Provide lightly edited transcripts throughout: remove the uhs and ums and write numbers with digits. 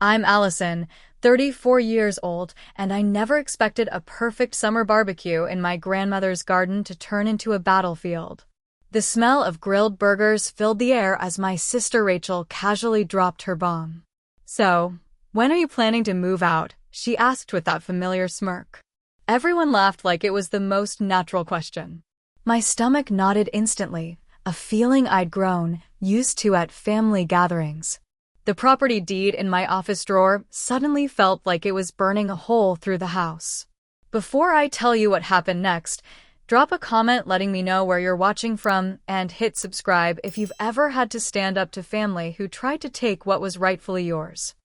I'm Allison, 34 years old, and I never expected a perfect summer barbecue in my grandmother's garden to turn into a battlefield. The smell of grilled burgers filled the air as my sister Rachel casually dropped her bomb. "So, when are you planning to move out?" she asked with that familiar smirk. Everyone laughed like it was the most natural question. My stomach nodded instantly, a feeling I'd grown used to at family gatherings. The property deed in my office drawer suddenly felt like it was burning a hole through the house. Before I tell you what happened next, drop a comment letting me know where you're watching from and hit subscribe if you've ever had to stand up to family who tried to take what was rightfully yours.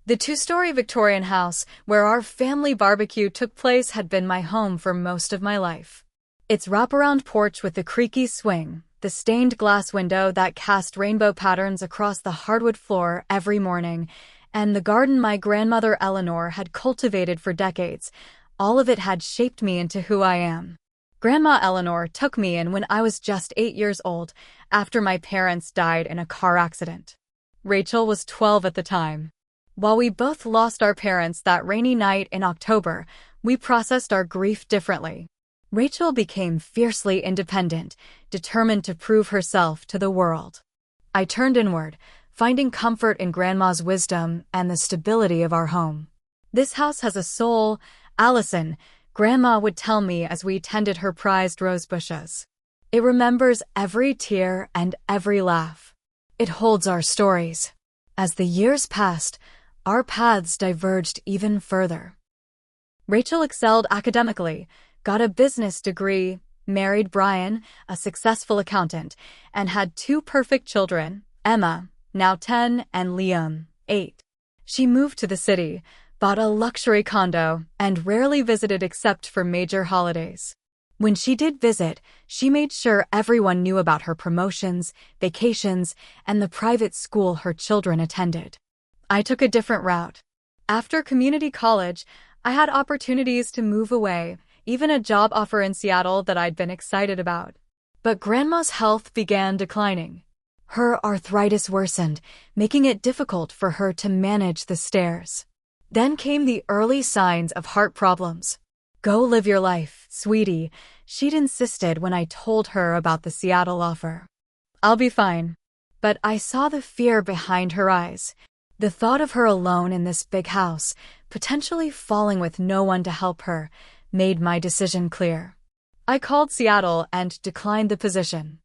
The two-story Victorian house where our family barbecue took place had been my home for most of my life. Its wraparound porch with the creaky swing, the stained glass window that cast rainbow patterns across the hardwood floor every morning, and the garden my grandmother Eleanor had cultivated for decades, all of it had shaped me into who I am. Grandma Eleanor took me in when I was just 8 years old, after my parents died in a car accident. Rachel was 12 at the time. While we both lost our parents that rainy night in October, we processed our grief differently. Rachel became fiercely independent, determined to prove herself to the world. I turned inward, finding comfort in Grandma's wisdom and the stability of our home. "This house has a soul, Allison," Grandma would tell me as we tended her prized rose bushes. "It remembers every tear and every laugh. It holds our stories." As the years passed, our paths diverged even further. Rachel excelled academically, got a business degree, married Brian, a successful accountant, and had 2 perfect children, Emma, now 10, and Liam, 8. She moved to the city, bought a luxury condo, and rarely visited except for major holidays. When she did visit, she made sure everyone knew about her promotions, vacations, and the private school her children attended. I took a different route. After community college, I had opportunities to move away, even a job offer in Seattle that I'd been excited about. But Grandma's health began declining. Her arthritis worsened, making it difficult for her to manage the stairs. Then came the early signs of heart problems. "Go live your life, sweetie," she'd insisted when I told her about the Seattle offer. "I'll be fine." But I saw the fear behind her eyes. The thought of her alone in this big house, potentially falling with no one to help her, made my decision clear. I called Seattle and declined the position.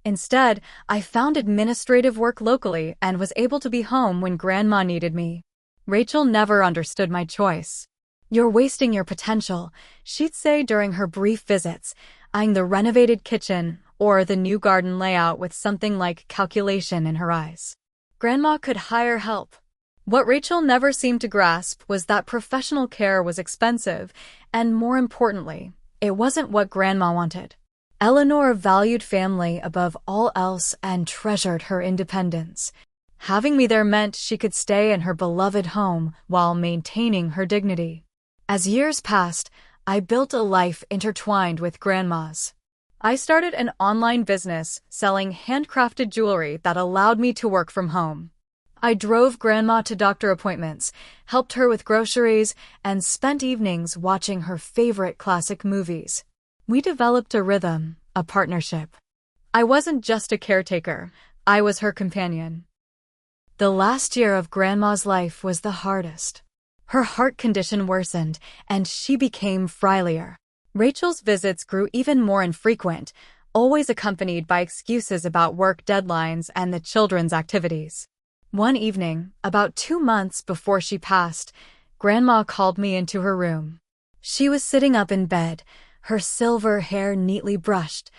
Instead, I found administrative work locally and was able to be home when Grandma needed me. Rachel never understood my choice. "You're wasting your potential," she'd say during her brief visits, eyeing the renovated kitchen or the new garden layout with something like calculation in her eyes. Grandma could hire help. What Rachel never seemed to grasp was that professional care was expensive, and more importantly, it wasn't what Grandma wanted. Eleanor valued family above all else and treasured her independence. Having me there meant she could stay in her beloved home while maintaining her dignity. As years passed, I built a life intertwined with Grandma's. I started an online business selling handcrafted jewelry that allowed me to work from home. I drove Grandma to doctor appointments, helped her with groceries, and spent evenings watching her favorite classic movies. We developed a rhythm, a partnership. I wasn't just a caretaker, I was her companion. The last year of Grandma's life was the hardest. Her heart condition worsened, and she became frilier. Rachel's visits grew even more infrequent, always accompanied by excuses about work deadlines and the children's activities. One evening, about 2 months before she passed, Grandma called me into her room. She was sitting up in bed, her silver hair neatly brushed,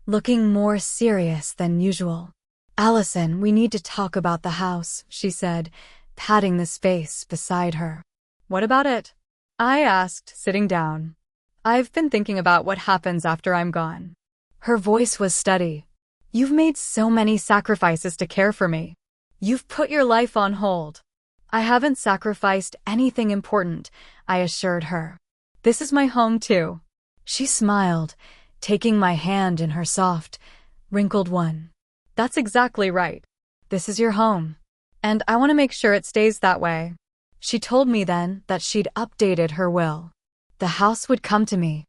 looking more serious than usual. "Allison, we need to talk about the house," she said, patting the space beside her. "What about it?" I asked, sitting down. "I've been thinking about what happens after I'm gone." Her voice was steady. "You've made so many sacrifices to care for me. You've put your life on hold." "I haven't sacrificed anything important," I assured her. "This is my home too." She smiled, taking my hand in her soft, wrinkled one. "That's exactly right. This is your home. and I want to make sure it stays that way. She told me then that she'd updated her will. The house would come to me.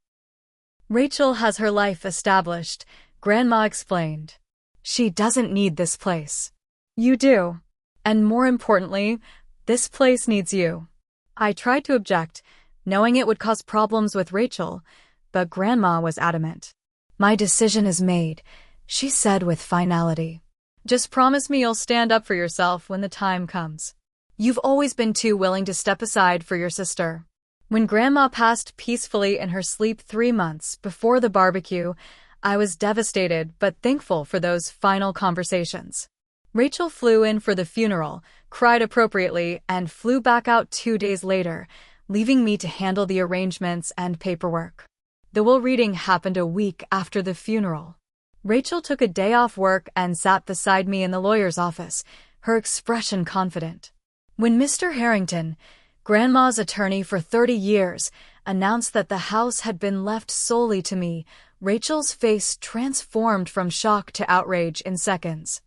Rachel has her life established, Grandma explained. She doesn't need this place. You do. And more importantly, this place needs you. I tried to object, knowing it would cause problems with Rachel, but Grandma was adamant. My decision is made, she said with finality. Just promise me you'll stand up for yourself when the time comes. You've always been too willing to step aside for your sister. When Grandma passed peacefully in her sleep 3 months before the barbecue, I was devastated but thankful for those final conversations. Rachel flew in for the funeral, cried appropriately, and flew back out 2 days later, leaving me to handle the arrangements and paperwork. The will reading happened a week after the funeral. Rachel took a day off work and sat beside me in the lawyer's office, her expression confident. When Mr. Harrington, Grandma's attorney for 30 years, announced that the house had been left solely to me, Rachel's face transformed from shock to outrage in seconds.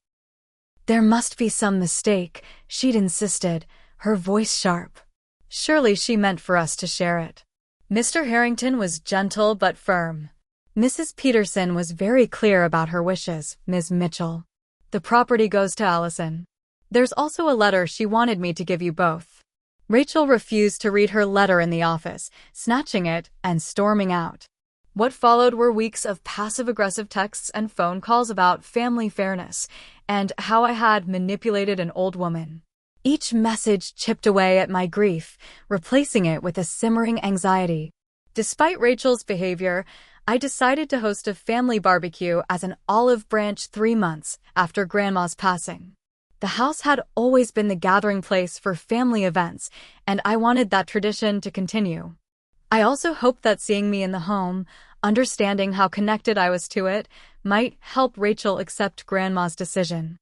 There must be some mistake, she'd insisted, her voice sharp. Surely she meant for us to share it. Mr. Harrington was gentle but firm. Mrs. Peterson was very clear about her wishes, Ms. Mitchell. The property goes to Allison. There's also a letter she wanted me to give you both. Rachel refused to read her letter in the office, snatching it and storming out. What followed were weeks of passive-aggressive texts and phone calls about family fairness and how I had manipulated an old woman. Each message chipped away at my grief, replacing it with a simmering anxiety. Despite Rachel's behavior, I decided to host a family barbecue as an olive branch 3 months after Grandma's passing. The house had always been the gathering place for family events, and I wanted that tradition to continue. I also hoped that seeing me in the home, understanding how connected I was to it, might help Rachel accept Grandma's decision.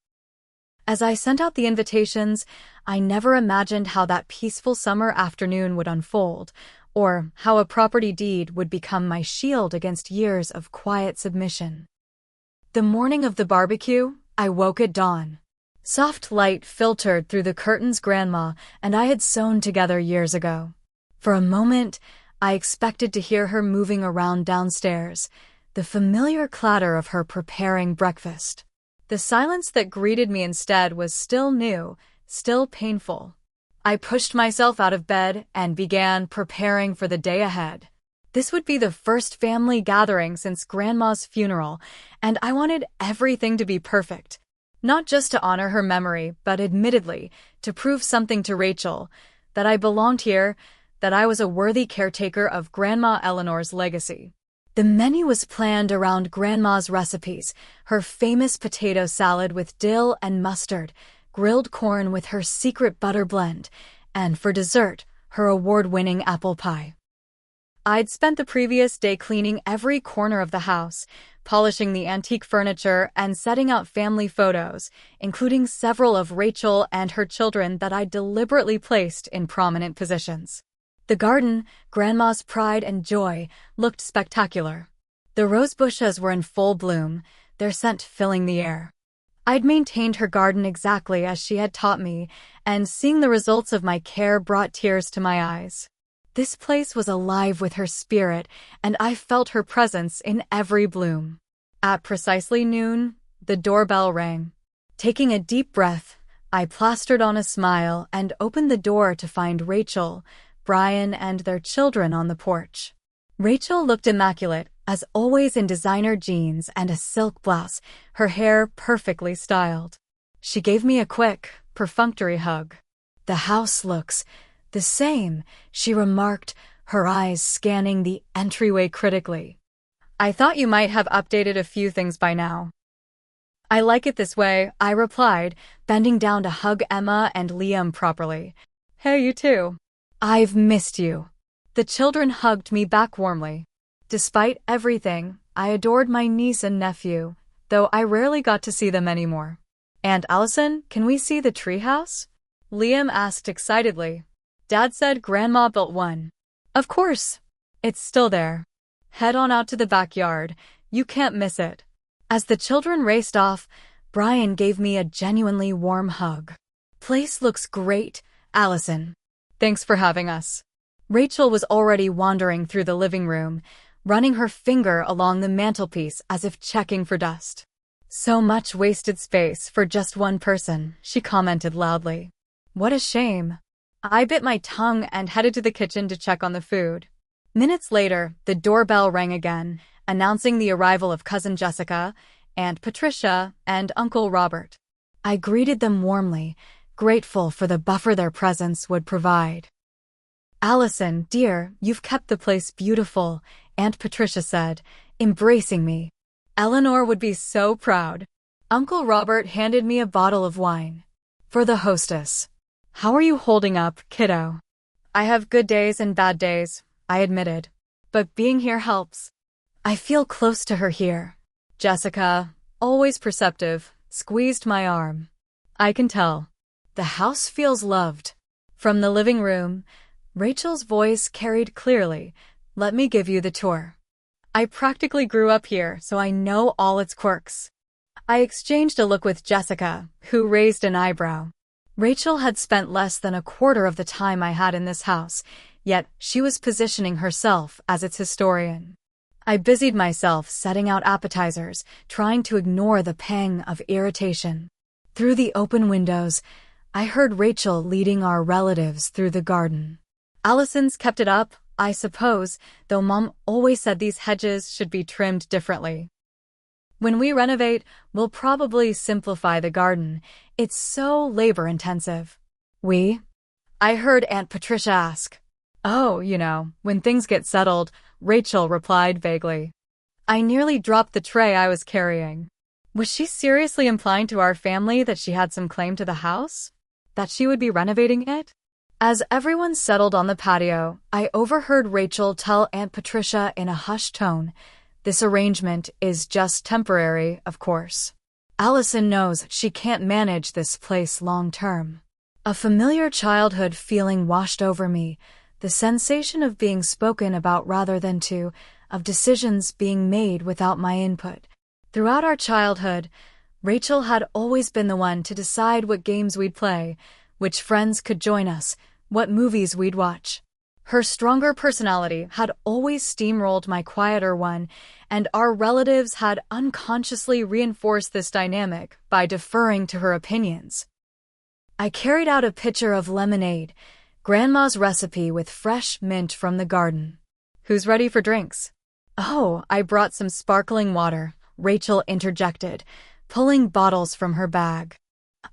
As I sent out the invitations, I never imagined how that peaceful summer afternoon would unfold, or how a property deed would become my shield against years of quiet submission. The morning of the barbecue, I woke at dawn. Soft light filtered through the curtains Grandma and I had sewn together years ago. For a moment, I expected to hear her moving around downstairs, the familiar clatter of her preparing breakfast. The silence that greeted me instead was still new, still painful. I pushed myself out of bed and began preparing for the day ahead. This would be the first family gathering since Grandma's funeral, and I wanted everything to be perfect. Not just to honor her memory, but admittedly, to prove something to Rachel, that I belonged here, that I was a worthy caretaker of Grandma Eleanor's legacy. The menu was planned around Grandma's recipes, her famous potato salad with dill and mustard, grilled corn with her secret butter blend, and for dessert, her award-winning apple pie. I'd spent the previous day cleaning every corner of the house, polishing the antique furniture and setting out family photos, including several of Rachel and her children that I deliberately placed in prominent positions. The garden, Grandma's pride and joy, looked spectacular. The rose bushes were in full bloom, their scent filling the air. I'd maintained her garden exactly as she had taught me, and seeing the results of my care brought tears to my eyes. This place was alive with her spirit, and I felt her presence in every bloom. At precisely noon, the doorbell rang. Taking a deep breath, I plastered on a smile and opened the door to find Rachel, Brian, and their children on the porch. Rachel looked immaculate, as always in designer jeans and a silk blouse, her hair perfectly styled. She gave me a quick, perfunctory hug. "The house looks the same," she remarked, her eyes scanning the entryway critically. "I thought you might have updated a few things by now." "I like it this way," I replied, bending down to hug Emma and Liam properly. "Hey, you too. I've missed you." The children hugged me back warmly. Despite everything, I adored my niece and nephew, though I rarely got to see them anymore. "And Allison, can we see the treehouse?" Liam asked excitedly. Dad said Grandma built one. "Of course. It's still there. Head on out to the backyard. You can't miss it." As the children raced off, Brian gave me a genuinely warm hug. Place looks great, Allison. Thanks for having us. Rachel was already wandering through the living room, running her finger along the mantelpiece as if checking for dust. So much wasted space for just one person, she commented loudly. What a shame. I bit my tongue and headed to the kitchen to check on the food. Minutes later, the doorbell rang again, announcing the arrival of Cousin Jessica, Aunt Patricia, and Uncle Robert. I greeted them warmly, grateful for the buffer their presence would provide. Allison, dear, you've kept the place beautiful, Aunt Patricia said, embracing me. Eleanor would be so proud. Uncle Robert handed me a bottle of wine. For the hostess. How are you holding up, kiddo? I have good days and bad days, I admitted. But being here helps. I feel close to her here. Jessica, always perceptive, squeezed my arm. I can tell. The house feels loved. From the living room, Rachel's voice carried clearly, let me give you the tour. I practically grew up here, so I know all its quirks. I exchanged a look with Jessica, who raised an eyebrow. Rachel had spent less than a quarter of the time I had in this house, yet she was positioning herself as its historian. I busied myself setting out appetizers, trying to ignore the pang of irritation. Through the open windows, I heard Rachel leading our relatives through the garden. Allison's kept it up, I suppose, though Mom always said these hedges should be trimmed differently. When we renovate, we'll probably simplify the garden. It's so labor-intensive. We? I heard Aunt Patricia ask. Oh, when things get settled, Rachel replied vaguely. I nearly dropped the tray I was carrying. Was she seriously implying to our family that she had some claim to the house? That she would be renovating it? As everyone settled on the patio, I overheard Rachel tell Aunt Patricia in a hushed tone, this arrangement is just temporary, of course. Allison knows she can't manage this place long-term. A familiar childhood feeling washed over me, the sensation of being spoken about rather than of decisions being made without my input. Throughout our childhood, Rachel had always been the one to decide what games we'd play, which friends could join us, what movies we'd watch. Her stronger personality had always steamrolled my quieter one, and our relatives had unconsciously reinforced this dynamic by deferring to her opinions. I carried out a pitcher of lemonade, Grandma's recipe with fresh mint from the garden. Who's ready for drinks? Oh, I brought some sparkling water, Rachel interjected, pulling bottles from her bag.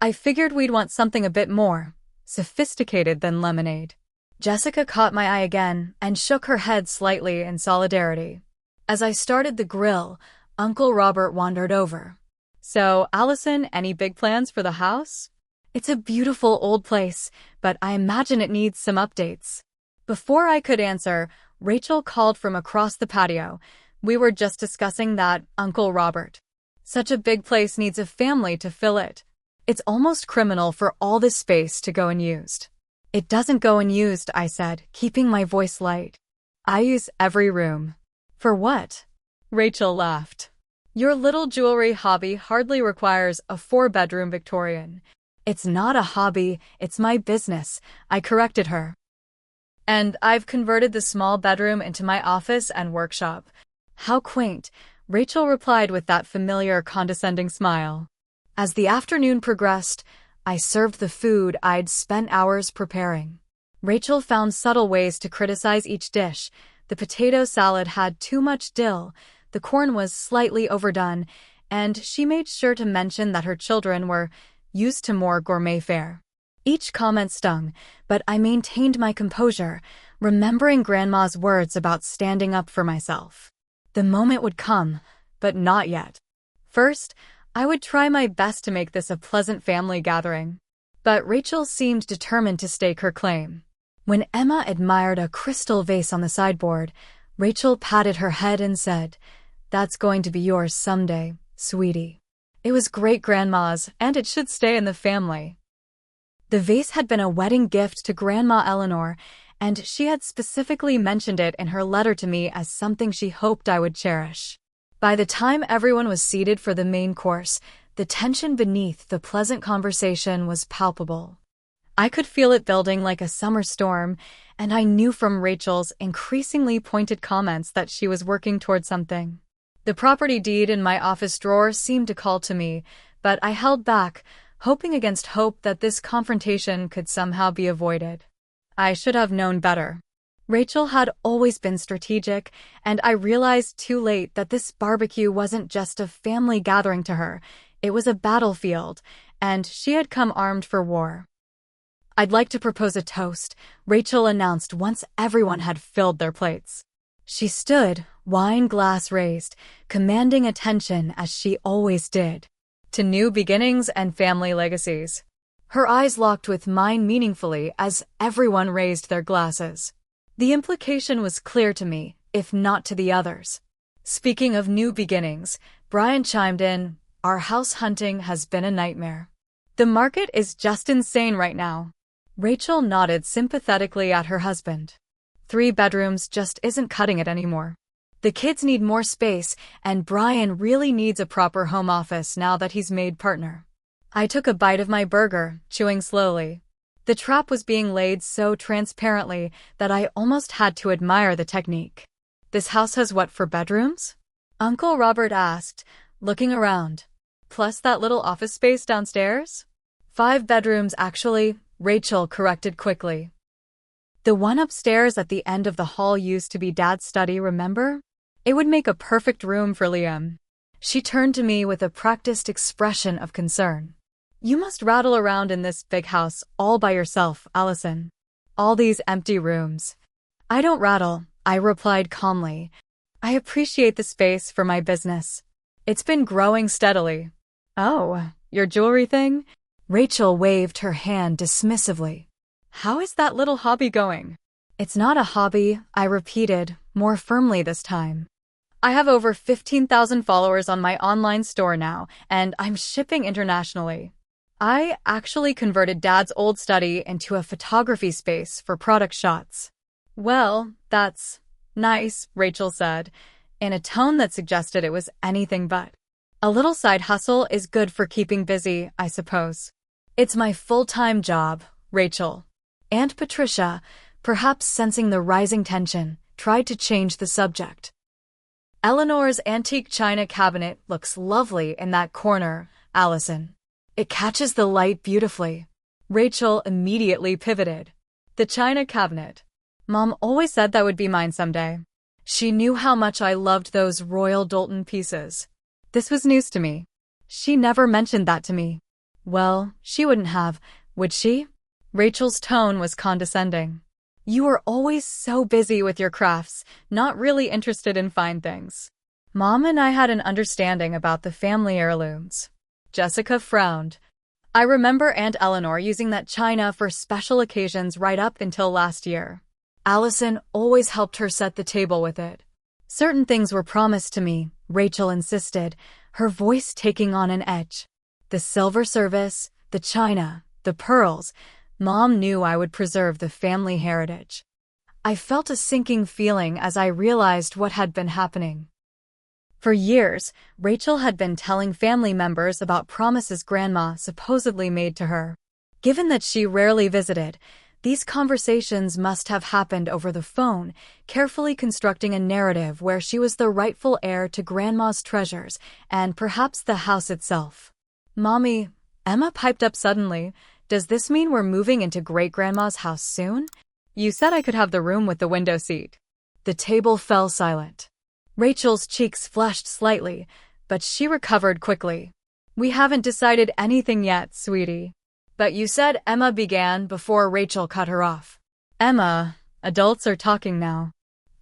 I figured we'd want something a bit more sophisticated than lemonade. Jessica caught my eye again and shook her head slightly in solidarity. As I started the grill, Uncle Robert wandered over. So, Allison, any big plans for the house? It's a beautiful old place, but I imagine it needs some updates. Before I could answer, Rachel called from across the patio. We were just discussing that, Uncle Robert. Such a big place needs a family to fill it. It's almost criminal for all this space to go unused. It doesn't go unused, I said, keeping my voice light. I use every room. For what? Rachel laughed. Your little jewelry hobby hardly requires a 4-bedroom Victorian. It's not a hobby, it's my business, I corrected her. And I've converted the small bedroom into my office and workshop. How quaint, Rachel replied with that familiar condescending smile. As the afternoon progressed, I served the food I'd spent hours preparing. Rachel found subtle ways to criticize each dish. The potato salad had too much dill, the corn was slightly overdone, and she made sure to mention that her children were used to more gourmet fare. Each comment stung, but I maintained my composure, remembering Grandma's words about standing up for myself. The moment would come, but not yet. First, I would try my best to make this a pleasant family gathering. But Rachel seemed determined to stake her claim. When Emma admired a crystal vase on the sideboard, Rachel patted her head and said, "That's going to be yours someday, sweetie." It was great-grandma's, and it should stay in the family. The vase had been a wedding gift to Grandma Eleanor, and she had specifically mentioned it in her letter to me as something she hoped I would cherish. By the time everyone was seated for the main course, The tension beneath the pleasant conversation was palpable. I could feel it building like a summer storm, and I knew from Rachel's increasingly pointed comments that she was working toward something. The property deed in my office drawer seemed to call to me, but I held back, hoping against hope that this confrontation could somehow be avoided. I should have known better. Rachel had always been strategic, and I realized too late that this barbecue wasn't just a family gathering to her. It was a battlefield, and she had come armed for war. "I'd like to propose a toast," Rachel announced once everyone had filled their plates. She stood, wine glass raised, commanding attention as she always did. "To new beginnings and family legacies." Her eyes locked with mine meaningfully as everyone raised their glasses. The implication was clear to me, if not to the others. "Speaking of new beginnings," Brian chimed in, "our house hunting has been a nightmare. The market is just insane right now." Rachel nodded sympathetically at her husband. 3 bedrooms just isn't cutting it anymore. The kids need more space, and Brian really needs a proper home office now that he's made partner. I took a bite of my burger, chewing slowly. The trap was being laid so transparently that I almost had to admire the technique. "This house has what for bedrooms?" Uncle Robert asked, looking around. "Plus that little office space downstairs?" 5 bedrooms actually, Rachel corrected quickly. "The one upstairs at the end of the hall used to be Dad's study, remember? It would make a perfect room for Liam." She turned to me with a practiced expression of concern. "You must rattle around in this big house all by yourself, Allison. All these empty rooms." "I don't rattle," I replied calmly. "I appreciate the space for my business. It's been growing steadily." "Oh, your jewelry thing?" Rachel waved her hand dismissively. "How is that little hobby going?" "It's not a hobby," I repeated, more firmly this time. "I have over 15,000 followers on my online store now, and I'm shipping internationally. I actually converted Dad's old study into a photography space for product shots." "Well, that's nice," Rachel said, in a tone that suggested it was anything but. "A little side hustle is good for keeping busy, I suppose." "It's my full-time job, Rachel." Aunt Patricia, perhaps sensing the rising tension, tried to change the subject. "Eleanor's antique china cabinet looks lovely in that corner, Allison. It catches the light beautifully." Rachel immediately pivoted. "The china cabinet. Mom always said that would be mine someday. She knew how much I loved those Royal Doulton pieces." This was news to me. She never mentioned that to me. "Well, she wouldn't have, would she?" Rachel's tone was condescending. "You were always so busy with your crafts, not really interested in fine things." Mom and I had an understanding about the family heirlooms. Jessica frowned. "I remember Aunt Eleanor using that china for special occasions right up until last year. Allison always helped her set the table with it." "Certain things were promised to me," Rachel insisted, her voice taking on an edge. "The silver service, the china, the pearls. Mom knew I would preserve the family heritage." I felt a sinking feeling as I realized what had been happening. For years, Rachel had been telling family members about promises Grandma supposedly made to her. Given that she rarely visited, these conversations must have happened over the phone, carefully constructing a narrative where she was the rightful heir to Grandma's treasures and perhaps the house itself. "Mommy," Emma piped up suddenly, "does this mean we're moving into Great-Grandma's house soon? You said I could have the room with the window seat." The table fell silent. Rachel's cheeks flushed slightly, but she recovered quickly. "We haven't decided anything yet, sweetie." "But you said," Emma began before Rachel cut her off. "Emma, adults are talking now."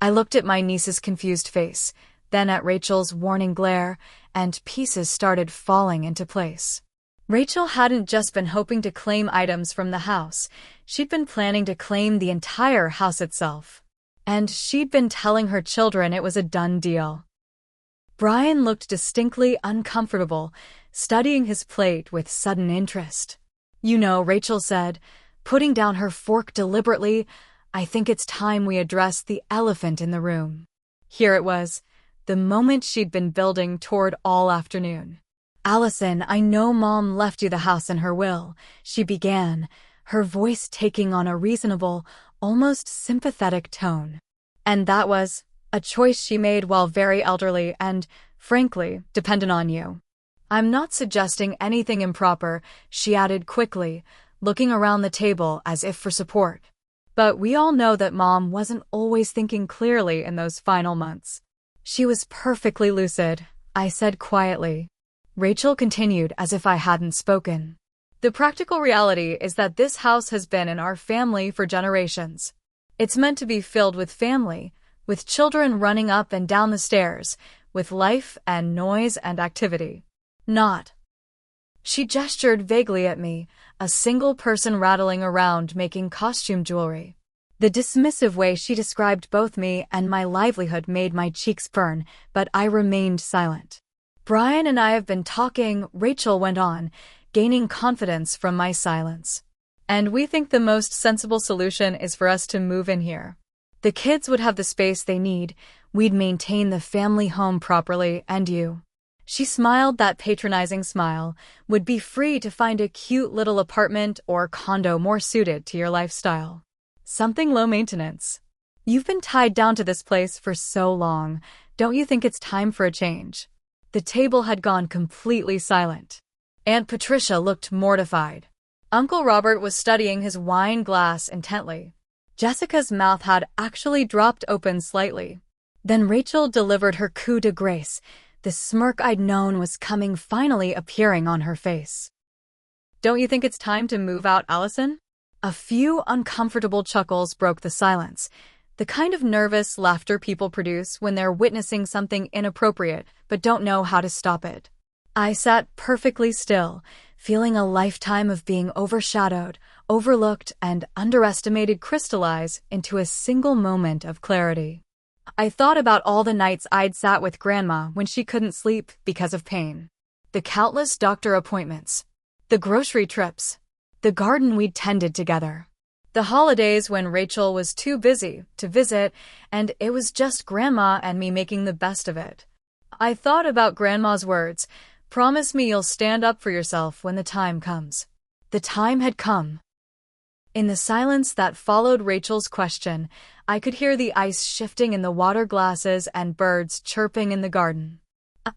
I looked at my niece's confused face, then at Rachel's warning glare, and pieces started falling into place. Rachel hadn't just been hoping to claim items from the house, she'd been planning to claim the entire house itself. And she'd been telling her children it was a done deal. Brian looked distinctly uncomfortable, studying his plate with sudden interest. "You know," Rachel said, putting down her fork deliberately, "I think it's time we address the elephant in the room." Here it was, the moment she'd been building toward all afternoon. Allison, I know Mom left you the house in her will, she began, her voice taking on a reasonable, almost sympathetic tone. And that was a choice she made while very elderly and, frankly, dependent on you. I'm not suggesting anything improper, she added quickly, looking around the table as if for support. But we all know that Mom wasn't always thinking clearly in those final months. She was perfectly lucid, I said quietly. Rachel continued as if I hadn't spoken. The practical reality is that this house has been in our family for generations. It's meant to be filled with family, with children running up and down the stairs, with life and noise and activity. Not. She gestured vaguely at me, a single person rattling around making costume jewelry. The dismissive way she described both me and my livelihood made my cheeks burn, but I remained silent. Brian and I have been talking, Rachel went on, gaining confidence from my silence. And we think the most sensible solution is for us to move in here. The kids would have the space they need, we'd maintain the family home properly, and you. She smiled that patronizing smile, would be free to find a cute little apartment or condo more suited to your lifestyle. Something low maintenance. You've been tied down to this place for so long, don't you think it's time for a change? The table had gone completely silent. Aunt Patricia looked mortified. Uncle Robert was studying his wine glass intently. Jessica's mouth had actually dropped open slightly. Then Rachel delivered her coup de grace. The smirk I'd known was coming finally appearing on her face. Don't you think it's time to move out, Allison? A few uncomfortable chuckles broke the silence, the kind of nervous laughter people produce when they're witnessing something inappropriate but don't know how to stop it. I sat perfectly still, feeling a lifetime of being overshadowed, overlooked, and underestimated crystallize into a single moment of clarity. I thought about all the nights I'd sat with Grandma when she couldn't sleep because of pain. The countless doctor appointments. The grocery trips. The garden we'd tended together. The holidays when Rachel was too busy to visit, and it was just Grandma and me making the best of it. I thought about Grandma's words, "Promise me you'll stand up for yourself when the time comes." The time had come. In the silence that followed Rachel's question, I could hear the ice shifting in the water glasses and birds chirping in the garden.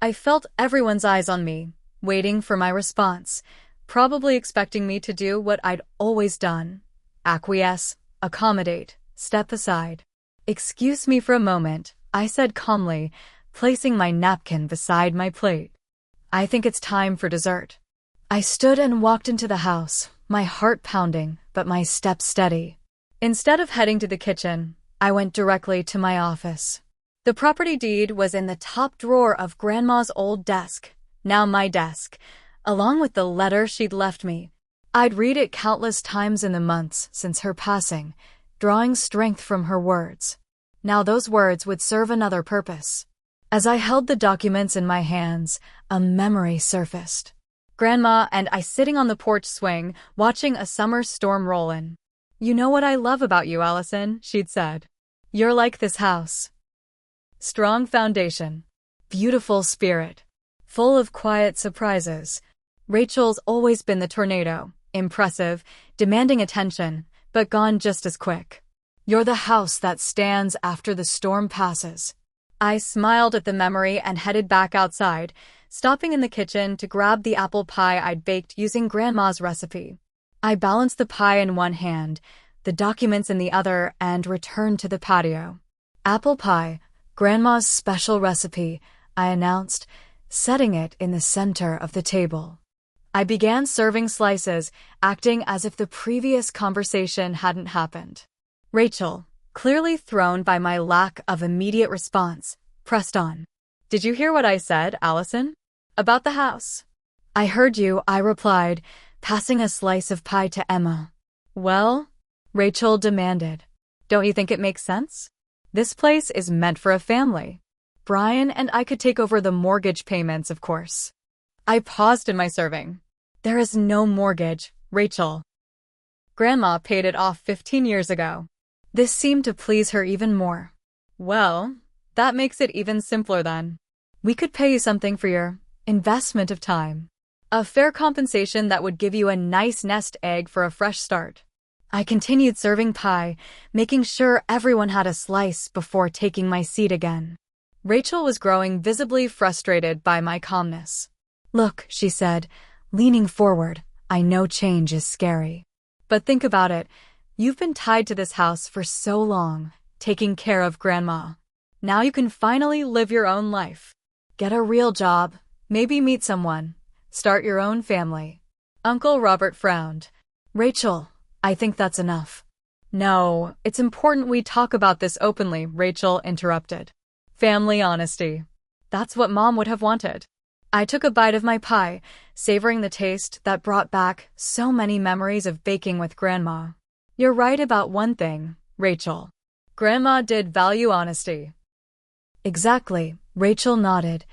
I felt everyone's eyes on me, waiting for my response, probably expecting me to do what I'd always done. Acquiesce, accommodate, step aside. "Excuse me for a moment," I said calmly, placing my napkin beside my plate. "I think it's time for dessert." I stood and walked into the house, my heart pounding, but my steps steady. Instead of heading to the kitchen, I went directly to my office. The property deed was in the top drawer of Grandma's old desk, now my desk, along with the letter she'd left me. I'd read it countless times in the months since her passing, drawing strength from her words. Now those words would serve another purpose. As I held the documents in my hands, a memory surfaced. Grandma and I sitting on the porch swing, watching a summer storm roll in. "You know what I love about you, Allison," she'd said. "You're like this house. Strong foundation. Beautiful spirit. Full of quiet surprises. Rachel's always been the tornado. Impressive, demanding attention, but gone just as quick. You're the house that stands after the storm passes." I smiled at the memory and headed back outside, stopping in the kitchen to grab the apple pie I'd baked using Grandma's recipe. I balanced the pie in one hand, the documents in the other, and returned to the patio. "Apple pie, Grandma's special recipe," I announced, setting it in the center of the table. I began serving slices, acting as if the previous conversation hadn't happened. Rachel, clearly thrown by my lack of immediate response, pressed on. "Did you hear what I said, Allison? About the house?" "I heard you," I replied, passing a slice of pie to Emma. "Well?" Rachel demanded. "Don't you think it makes sense? This place is meant for a family. Brian and I could take over the mortgage payments, of course." I paused in my serving. "There is no mortgage, Rachel. Grandma paid it off 15 years ago." This seemed to please her even more. "Well, that makes it even simpler then. We could pay you something for your investment of time. A fair compensation that would give you a nice nest egg for a fresh start. I continued serving pie, making sure everyone had a slice before taking my seat again. Rachel was growing visibly frustrated by my calmness. "Look," she said, leaning forward, "I know change is scary. But think about it. You've been tied to this house for so long, taking care of Grandma. Now you can finally live your own life. Get a real job, maybe meet someone, start your own family." Uncle Robert frowned. "Rachel, I think that's enough." "No, it's important we talk about this openly," Rachel interrupted. "Family honesty. That's what Mom would have wanted." I took a bite of my pie, savoring the taste that brought back so many memories of baking with Grandma. "You're right about one thing, Rachel. Grandma did value honesty." "Exactly," Rachel nodded,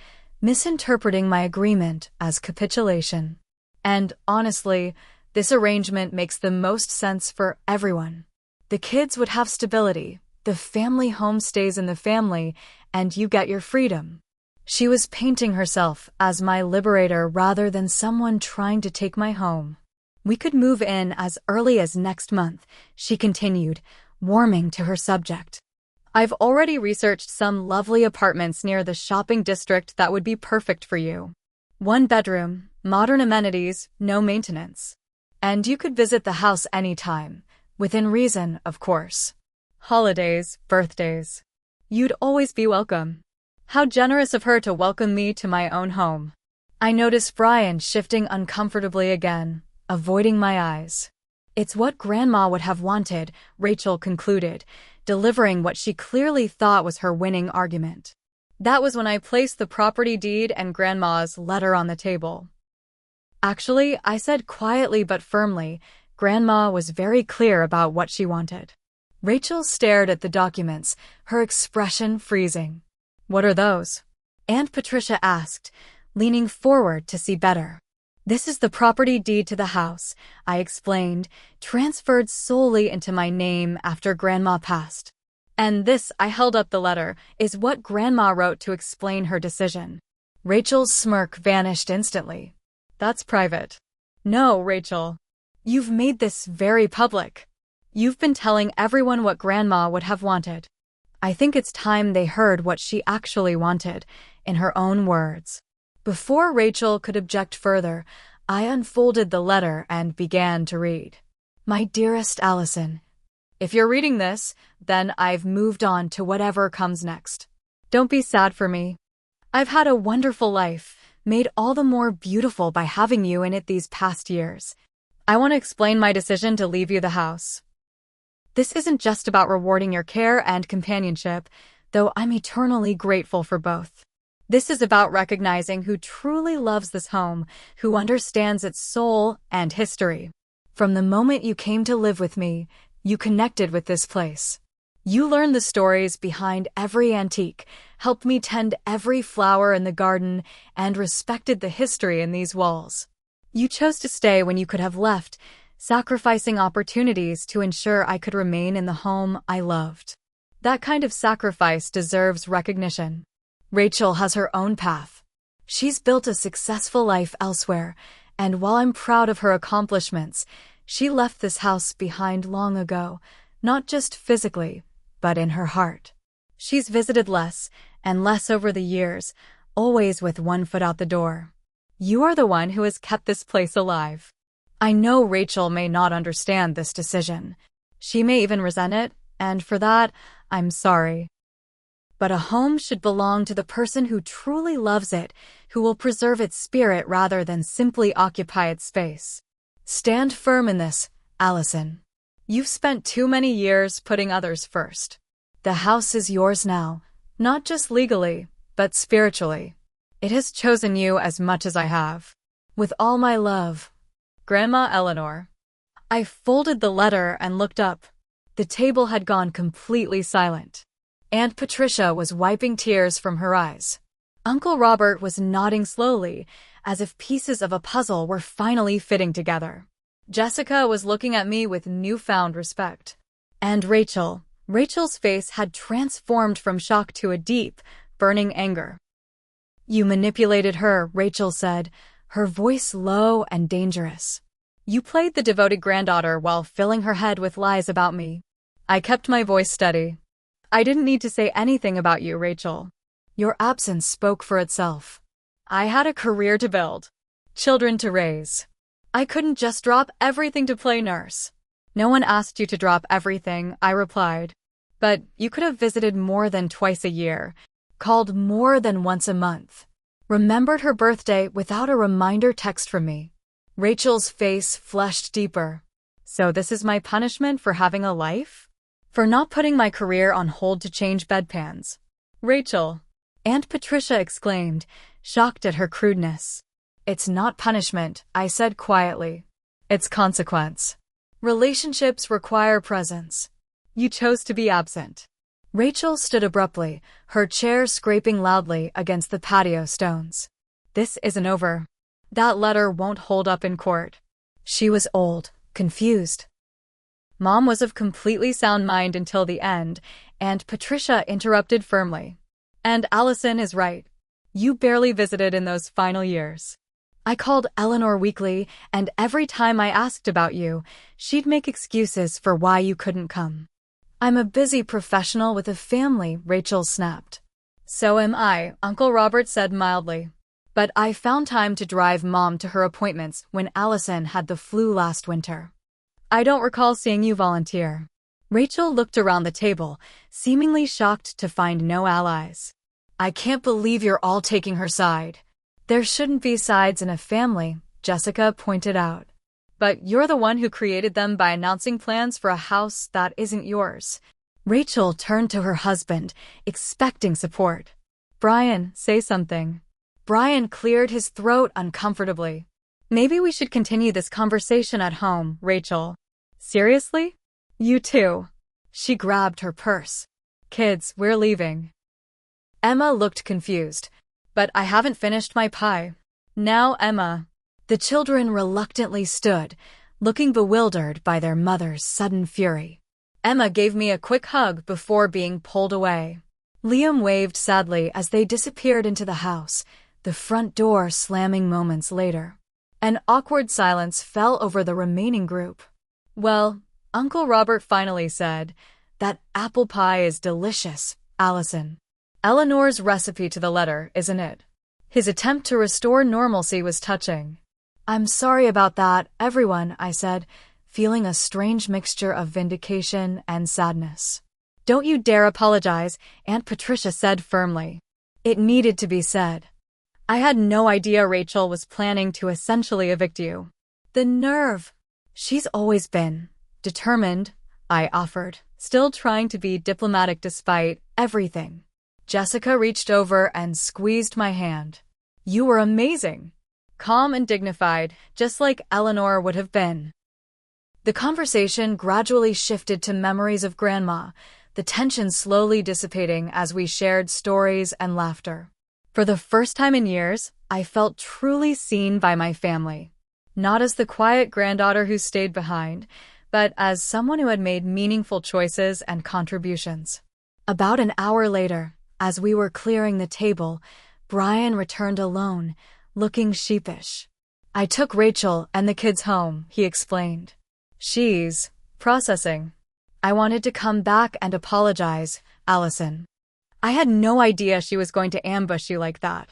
misinterpreting my agreement as capitulation. "And honestly, this arrangement makes the most sense for everyone. The kids would have stability, the family home stays in the family, and you get your freedom." She was painting herself as my liberator rather than someone trying to take my home. "We could move in as early as next month," she continued, warming to her subject. "I've already researched some lovely apartments near the shopping district that would be perfect for you. 1 bedroom, modern amenities, no maintenance. And you could visit the house anytime, within reason, of course. Holidays, birthdays. You'd always be welcome." How generous of her to welcome me to my own home. I noticed Brian shifting uncomfortably again, avoiding my eyes. "It's what Grandma would have wanted," Rachel concluded, delivering what she clearly thought was her winning argument. That was when I placed the property deed and Grandma's letter on the table. "Actually," I said quietly but firmly, "Grandma was very clear about what she wanted." Rachel stared at the documents, her expression freezing. "What are those?" Aunt Patricia asked, leaning forward to see better. "This is the property deed to the house," I explained, "transferred solely into my name after Grandma passed. And this," I held up the letter, "is what Grandma wrote to explain her decision." Rachel's smirk vanished instantly. "That's private." "No, Rachel. You've made this very public. You've been telling everyone what Grandma would have wanted. I think it's time they heard what she actually wanted, in her own words." Before Rachel could object further, I unfolded the letter and began to read. "My dearest Allison, if you're reading this, then I've moved on to whatever comes next. Don't be sad for me. I've had a wonderful life, made all the more beautiful by having you in it these past years. I want to explain my decision to leave you the house. This isn't just about rewarding your care and companionship, though I'm eternally grateful for both. This is about recognizing who truly loves this home, who understands its soul and history. From the moment you came to live with me, you connected with this place. You learned the stories behind every antique, helped me tend every flower in the garden, and respected the history in these walls. You chose to stay when you could have left, sacrificing opportunities to ensure I could remain in the home I loved. That kind of sacrifice deserves recognition. Rachel has her own path. She's built a successful life elsewhere, and while I'm proud of her accomplishments, she left this house behind long ago, not just physically, but in her heart. She's visited less and less over the years, always with one foot out the door. You are the one who has kept this place alive. I know Rachel may not understand this decision. She may even resent it, and for that, I'm sorry. But a home should belong to the person who truly loves it, who will preserve its spirit rather than simply occupy its space. Stand firm in this, Allison. You've spent too many years putting others first. The house is yours now, not just legally, but spiritually. It has chosen you as much as I have. With all my love, Grandma Eleanor. I folded the letter and looked up. The table had gone completely silent. Aunt Patricia was wiping tears from her eyes. Uncle Robert was nodding slowly, as if pieces of a puzzle were finally fitting together. Jessica was looking at me with newfound respect. And Rachel's face had transformed from shock to a deep, burning anger. You manipulated her, Rachel said, her voice low and dangerous. You played the devoted granddaughter while filling her head with lies about me. I kept my voice steady. I didn't need to say anything about you, Rachel. Your absence spoke for itself. I had a career to build, children to raise. I couldn't just drop everything to play nurse. No one asked you to drop everything, I replied. But you could have visited more than twice a year, called more than once a month, remembered her birthday without a reminder text from me. Rachel's face flushed deeper. So this is my punishment for having a life? For not putting my career on hold to change bedpans? Rachel, Aunt Patricia exclaimed, shocked at her crudeness. It's not punishment, I said quietly. It's consequence. Relationships require presence. You chose to be absent. Rachel stood abruptly, her chair scraping loudly against the patio stones. This isn't over. That letter won't hold up in court. She was old, confused. Mom was of completely sound mind until the end, and Patricia interrupted firmly. And Allison is right. You barely visited in those final years. I called Eleanor weekly, and every time I asked about you, she'd make excuses for why you couldn't come. I'm a busy professional with a family, Rachel snapped. So am I, Uncle Robert said mildly. But I found time to drive Mom to her appointments when Allison had the flu last winter. I don't recall seeing you volunteer. Rachel looked around the table, seemingly shocked to find no allies. I can't believe you're all taking her side. There shouldn't be sides in a family, Jessica pointed out. But you're the one who created them by announcing plans for a house that isn't yours. Rachel turned to her husband, expecting support. Brian, say something. Brian cleared his throat uncomfortably. Maybe we should continue this conversation at home, Rachel. Seriously? You too. She grabbed her purse. Kids, we're leaving. Emma looked confused. But I haven't finished my pie. Now, Emma. The children reluctantly stood, looking bewildered by their mother's sudden fury. Emma gave me a quick hug before being pulled away. Liam waved sadly as they disappeared into the house, the front door slamming moments later. An awkward silence fell over the remaining group. Well, Uncle Robert finally said, that apple pie is delicious, Allison. Eleanor's recipe to the letter, isn't it? His attempt to restore normalcy was touching. I'm sorry about that, everyone, I said, feeling a strange mixture of vindication and sadness. Don't you dare apologize, Aunt Patricia said firmly. It needed to be said. I had no idea Rachel was planning to essentially evict you. The nerve. She's always been determined, I offered, still trying to be diplomatic despite everything. Jessica reached over and squeezed my hand. You were amazing. Calm and dignified, just like Eleanor would have been. The conversation gradually shifted to memories of Grandma, the tension slowly dissipating as we shared stories and laughter. For the first time in years, I felt truly seen by my family. Not as the quiet granddaughter who stayed behind, but as someone who had made meaningful choices and contributions. About an hour later, as we were clearing the table, Brian returned alone, looking sheepish. I took Rachel and the kids home, he explained. She's processing. I wanted to come back and apologize, Allison. I had no idea she was going to ambush you like that.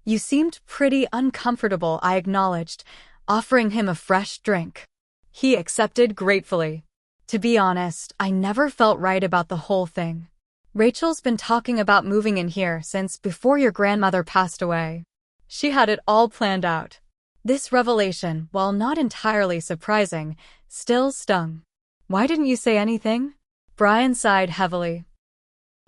You seemed pretty uncomfortable, I acknowledged, offering him a fresh drink. He accepted gratefully. To be honest, I never felt right about the whole thing. Rachel's been talking about moving in here since before your grandmother passed away. She had it all planned out. This revelation, while not entirely surprising, still stung. Why didn't you say anything? Brian sighed heavily.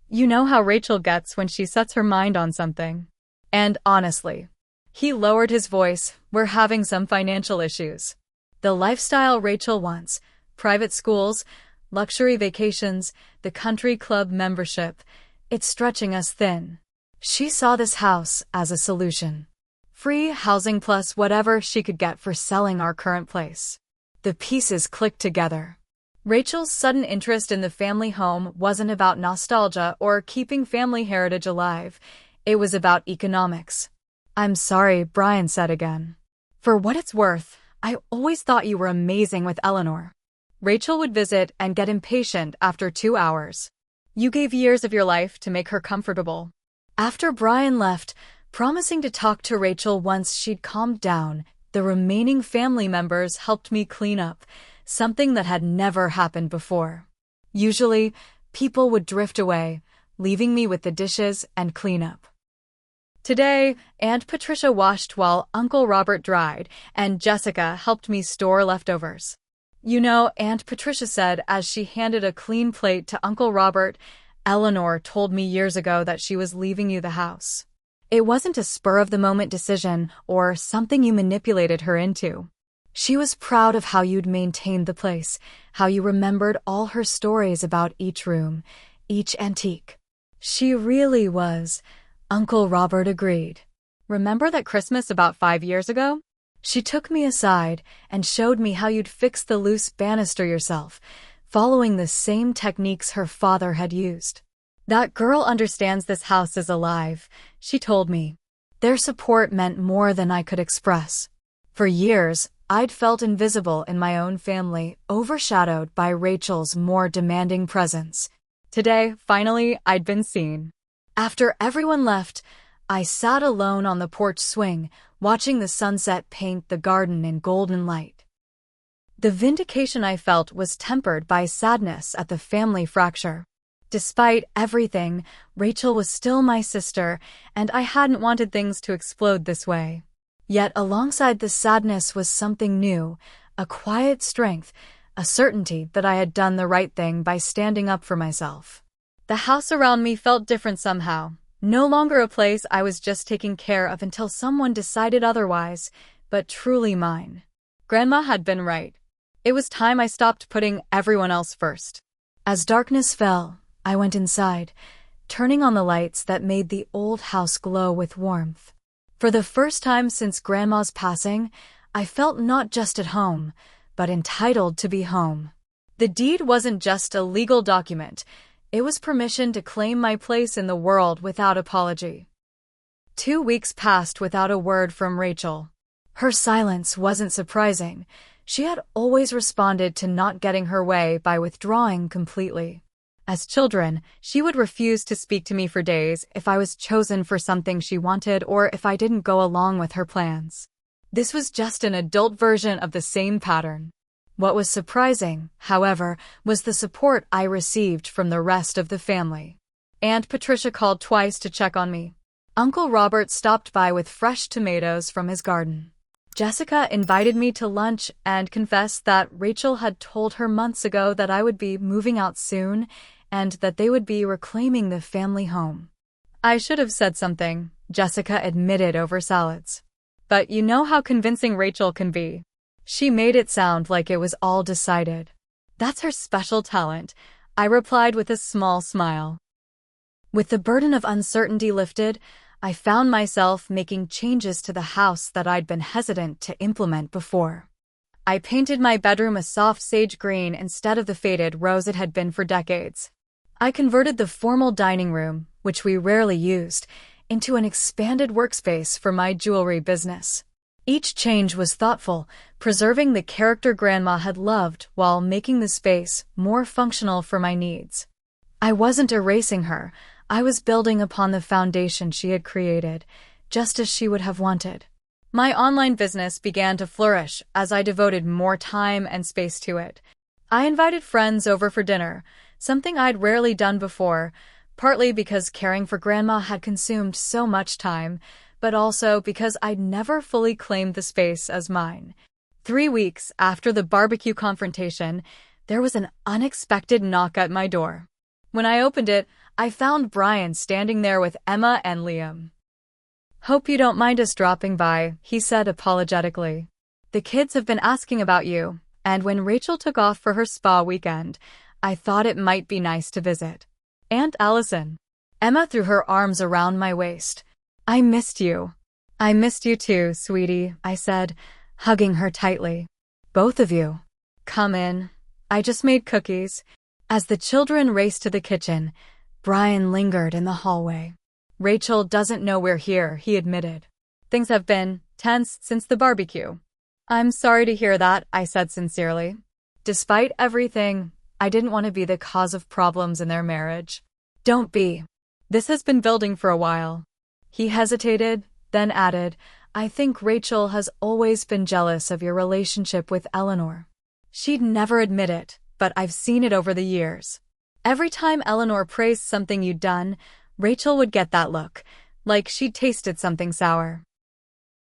You know how Rachel gets when she sets her mind on something. And honestly, he lowered his voice, we're having some financial issues. The lifestyle Rachel wants, private schools, luxury vacations, the country club membership, it's stretching us thin. She saw this house as a solution. Free housing plus whatever she could get for selling our current place. The pieces clicked together. Rachel's sudden interest in the family home wasn't about nostalgia or keeping family heritage alive. It was about economics. I'm sorry, Brian said again. For what it's worth, I always thought you were amazing with Eleanor. Rachel would visit and get impatient after 2 hours. You gave years of your life to make her comfortable. After Brian left, promising to talk to Rachel once she'd calmed down, the remaining family members helped me clean up, something that had never happened before. Usually, people would drift away, leaving me with the dishes and cleanup. Today, Aunt Patricia washed while Uncle Robert dried, and Jessica helped me store leftovers. You know, Aunt Patricia said as she handed a clean plate to Uncle Robert, Eleanor told me years ago that she was leaving you the house. It wasn't a spur-of-the-moment decision or something you manipulated her into. She was proud of how you'd maintained the place, how you remembered all her stories about each room, each antique. She really was. Uncle Robert agreed. Remember that Christmas about 5 years ago? She took me aside and showed me how you'd fix the loose banister yourself, following the same techniques her father had used. That girl understands this house is alive, she told me. Their support meant more than I could express. For years, I'd felt invisible in my own family, overshadowed by Rachel's more demanding presence. Today, finally, I'd been seen. After everyone left, I sat alone on the porch swing, watching the sunset paint the garden in golden light. The vindication I felt was tempered by sadness at the family fracture. Despite everything, Rachel was still my sister, and I hadn't wanted things to explode this way. Yet alongside the sadness was something new, a quiet strength, a certainty that I had done the right thing by standing up for myself. The house around me felt different somehow. No longer a place I was just taking care of until someone decided otherwise, but truly mine. Grandma had been right. It was time I stopped putting everyone else first. As darkness fell, I went inside, turning on the lights that made the old house glow with warmth. For the first time since Grandma's passing, I felt not just at home, but entitled to be home. The deed wasn't just a legal document. It was permission to claim my place in the world without apology. 2 weeks passed without a word from Rachel. Her silence wasn't surprising. She had always responded to not getting her way by withdrawing completely. As children, she would refuse to speak to me for days if I was chosen for something she wanted or if I didn't go along with her plans. This was just an adult version of the same pattern. What was surprising, however, was the support I received from the rest of the family. Aunt Patricia called twice to check on me. Uncle Robert stopped by with fresh tomatoes from his garden. Jessica invited me to lunch and confessed that Rachel had told her months ago that I would be moving out soon and that they would be reclaiming the family home. I should have said something, Jessica admitted over salads. But you know how convincing Rachel can be. She made it sound like it was all decided. That's her special talent, I replied with a small smile. With the burden of uncertainty lifted, I found myself making changes to the house that I'd been hesitant to implement before. I painted my bedroom a soft sage green instead of the faded rose it had been for decades. I converted the formal dining room, which we rarely used, into an expanded workspace for my jewelry business. Each change was thoughtful, preserving the character Grandma had loved while making the space more functional for my needs. I wasn't erasing her. I was building upon the foundation she had created, just as she would have wanted. My online business began to flourish as I devoted more time and space to it. I invited friends over for dinner, something I'd rarely done before, partly because caring for Grandma had consumed so much time, but also because I'd never fully claimed the space as mine. 3 weeks after the barbecue confrontation, there was an unexpected knock at my door. When I opened it, I found Brian standing there with Emma and Liam. "Hope you don't mind us dropping by," he said apologetically. "The kids have been asking about you, and when Rachel took off for her spa weekend, I thought it might be nice to visit. Aunt Allison." Emma threw her arms around my waist. "I missed you." "I missed you too, sweetie," I said, hugging her tightly. "Both of you. Come in. I just made cookies." As the children raced to the kitchen, Brian lingered in the hallway. "Rachel doesn't know we're here," he admitted. Things have been tense since the barbecue. I'm sorry to hear that, I said sincerely. Despite everything, I didn't want to be the cause of problems in their marriage. Don't be. This has been building for a while. He hesitated, then added, I think Rachel has always been jealous of your relationship with Eleanor. She'd never admit it, but I've seen it over the years. Every time Eleanor praised something you'd done, Rachel would get that look, like she'd tasted something sour.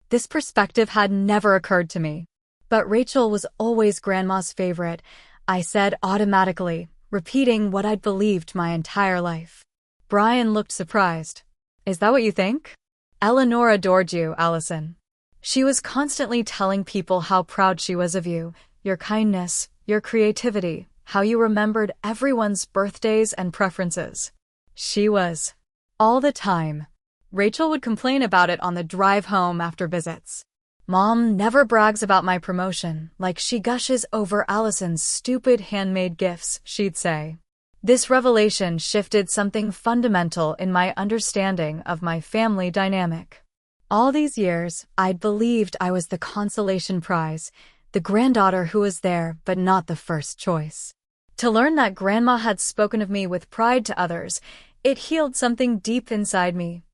This perspective had never occurred to me. But Rachel was always Grandma's favorite, I said automatically, repeating what I'd believed my entire life. Brian looked surprised. Is that what you think? Eleanor adored you, Allison. She was constantly telling people how proud she was of you, your kindness, your creativity, how you remembered everyone's birthdays and preferences. She was. All the time. Rachel would complain about it on the drive home after visits. Mom never brags about my promotion, like she gushes over Allison's stupid handmade gifts, she'd say. This revelation shifted something fundamental in my understanding of my family dynamic. All these years, I'd believed I was the consolation prize, the granddaughter who was there but not the first choice. To learn that Grandma had spoken of me with pride to others, it healed something deep inside me.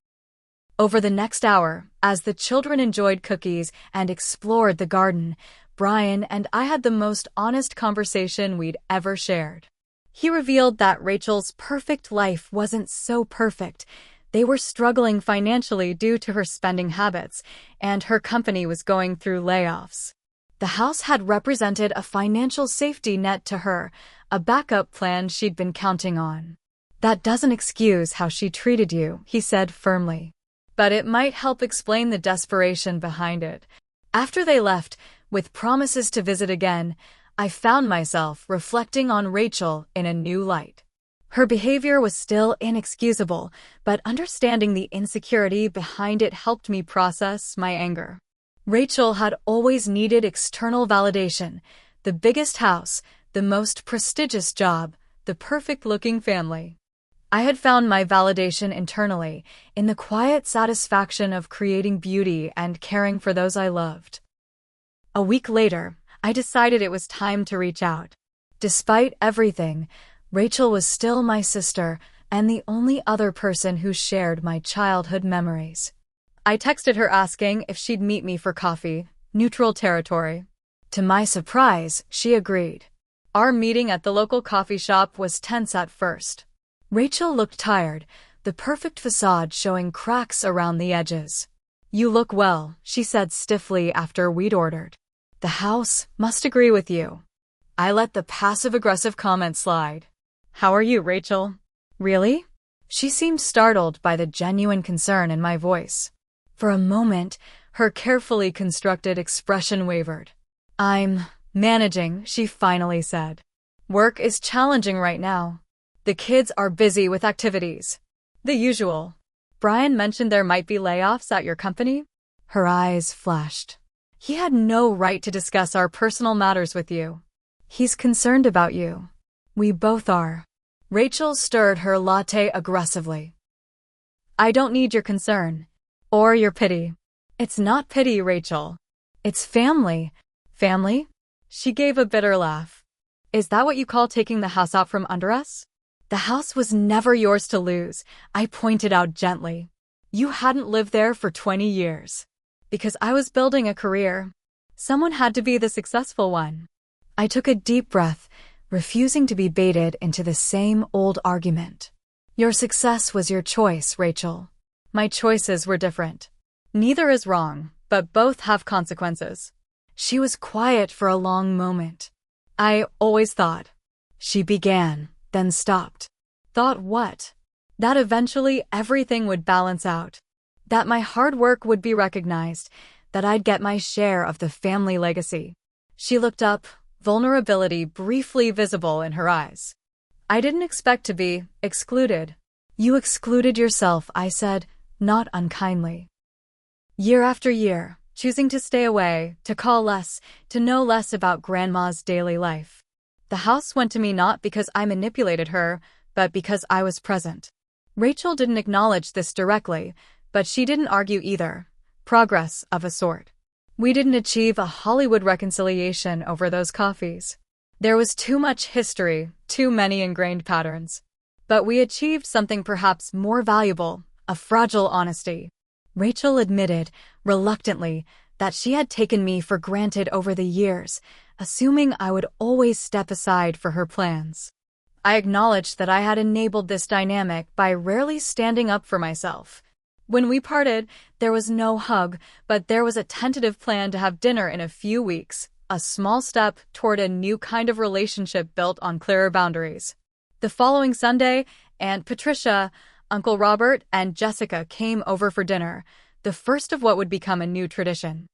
Over the next hour, as the children enjoyed cookies and explored the garden, Brian and I had the most honest conversation we'd ever shared. He revealed that Rachel's perfect life wasn't so perfect. They were struggling financially due to her spending habits, and her company was going through layoffs. The house had represented a financial safety net to her, a backup plan she'd been counting on. That doesn't excuse how she treated you, he said firmly. But it might help explain the desperation behind it. After they left, with promises to visit again, I found myself reflecting on Rachel in a new light. Her behavior was still inexcusable, but understanding the insecurity behind it helped me process my anger. Rachel had always needed external validation, the biggest house, the most prestigious job, the perfect-looking family. I had found my validation internally, in the quiet satisfaction of creating beauty and caring for those I loved. A week later, I decided it was time to reach out. Despite everything, Rachel was still my sister and the only other person who shared my childhood memories. I texted her asking if she'd meet me for coffee, neutral territory. To my surprise, she agreed. Our meeting at the local coffee shop was tense at first. Rachel looked tired, the perfect facade showing cracks around the edges. You look well, she said stiffly after we'd ordered. The house must agree with you. I let the passive-aggressive comment slide. How are you, Rachel? Really? She seemed startled by the genuine concern in my voice. For a moment, her carefully constructed expression wavered. I'm managing, she finally said. Work is challenging right now. The kids are busy with activities. The usual. Brian mentioned there might be layoffs at your company? Her eyes flashed. He had no right to discuss our personal matters with you. He's concerned about you. We both are. Rachel stirred her latte aggressively. I don't need your concern. Or your pity. It's not pity, Rachel. It's family. Family? She gave a bitter laugh. Is that what you call taking the house out from under us? The house was never yours to lose, I pointed out gently. You hadn't lived there for 20 years. Because I was building a career. Someone had to be the successful one. I took a deep breath, refusing to be baited into the same old argument. Your success was your choice, Rachel. My choices were different. Neither is wrong, but both have consequences. She was quiet for a long moment. I always thought. She began, then stopped. Thought what? That eventually everything would balance out. That my hard work would be recognized, that I'd get my share of the family legacy. She looked up, vulnerability briefly visible in her eyes. I didn't expect to be excluded. You excluded yourself, I said, not unkindly. Year after year, choosing to stay away, to call less, to know less about Grandma's daily life. The house went to me not because I manipulated her, but because I was present. Rachel didn't acknowledge this directly, but she didn't argue either. Progress of a sort. We didn't achieve a Hollywood reconciliation over those coffees. There was too much history, too many ingrained patterns. But we achieved something perhaps more valuable, a fragile honesty. Rachel admitted, reluctantly, that she had taken me for granted over the years, assuming I would always step aside for her plans. I acknowledged that I had enabled this dynamic by rarely standing up for myself. When we parted, there was no hug, but there was a tentative plan to have dinner in a few weeks, a small step toward a new kind of relationship built on clearer boundaries. The following Sunday, Aunt Patricia, Uncle Robert, and Jessica came over for dinner, the first of what would become a new tradition.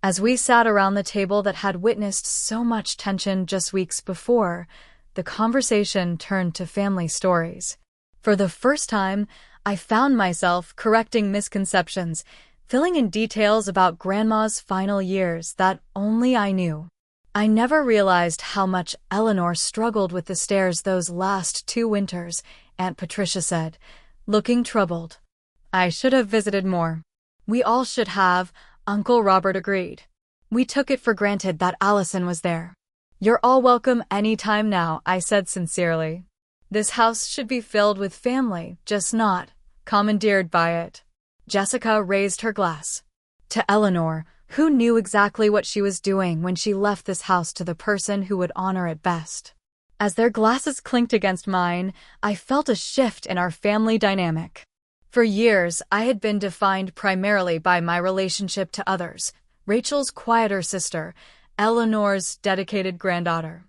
As we sat around the table that had witnessed so much tension just weeks before, the conversation turned to family stories. For the first time, I found myself correcting misconceptions, filling in details about Grandma's final years that only I knew. I never realized how much Eleanor struggled with the stairs those last 2 winters, Aunt Patricia said, looking troubled. I should have visited more. We all should have, Uncle Robert agreed. We took it for granted that Allison was there. You're all welcome any time now, I said sincerely. This house should be filled with family, just not commandeered by it. Jessica raised her glass. To Eleanor, who knew exactly what she was doing when she left this house to the person who would honor it best. As their glasses clinked against mine, I felt a shift in our family dynamic. For years, I had been defined primarily by my relationship to others, Rachel's quieter sister, Eleanor's dedicated granddaughter.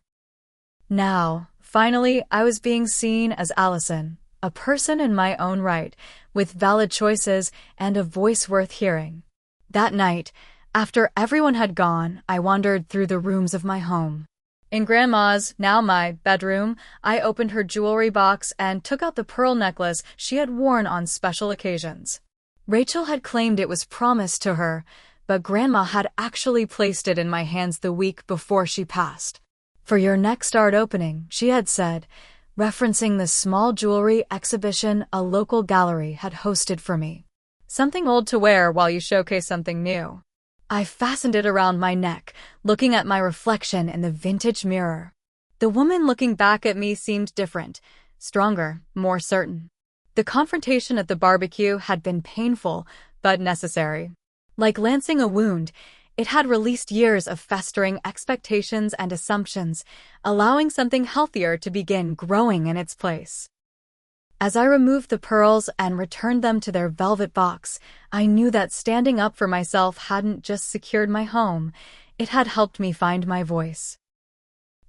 Now, finally, I was being seen as Allison, a person in my own right, with valid choices and a voice worth hearing. That night, after everyone had gone, I wandered through the rooms of my home. In Grandma's, now my, bedroom, I opened her jewelry box and took out the pearl necklace she had worn on special occasions. Rachel had claimed it was promised to her, but Grandma had actually placed it in my hands the week before she passed. For your next art opening, she had said, referencing the small jewelry exhibition a local gallery had hosted for me. Something old to wear while you showcase something new. I fastened it around my neck, looking at my reflection in the vintage mirror. The woman looking back at me seemed different, stronger, more certain. The confrontation at the barbecue had been painful, but necessary. Like lancing a wound, it had released years of festering expectations and assumptions, allowing something healthier to begin growing in its place. As I removed the pearls and returned them to their velvet box, I knew that standing up for myself hadn't just secured my home, it had helped me find my voice.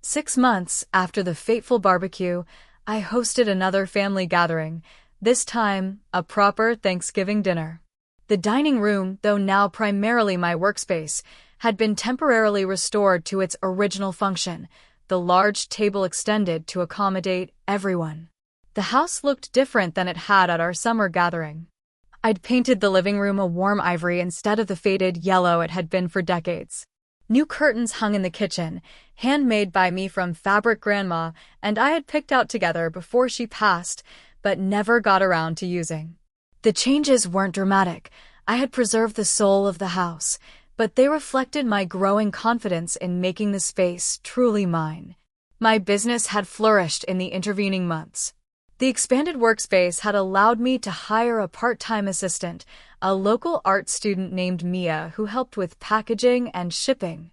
6 months after the fateful barbecue, I hosted another family gathering, this time a proper Thanksgiving dinner. The dining room, though now primarily my workspace, had been temporarily restored to its original function, the large table extended to accommodate everyone. The house looked different than it had at our summer gathering. I'd painted the living room a warm ivory instead of the faded yellow it had been for decades. New curtains hung in the kitchen, handmade by me from fabric Grandma and I had picked out together before she passed, but never got around to using. The changes weren't dramatic. I had preserved the soul of the house, but they reflected my growing confidence in making the space truly mine. My business had flourished in the intervening months. The expanded workspace had allowed me to hire a part-time assistant, a local art student named Mia who helped with packaging and shipping.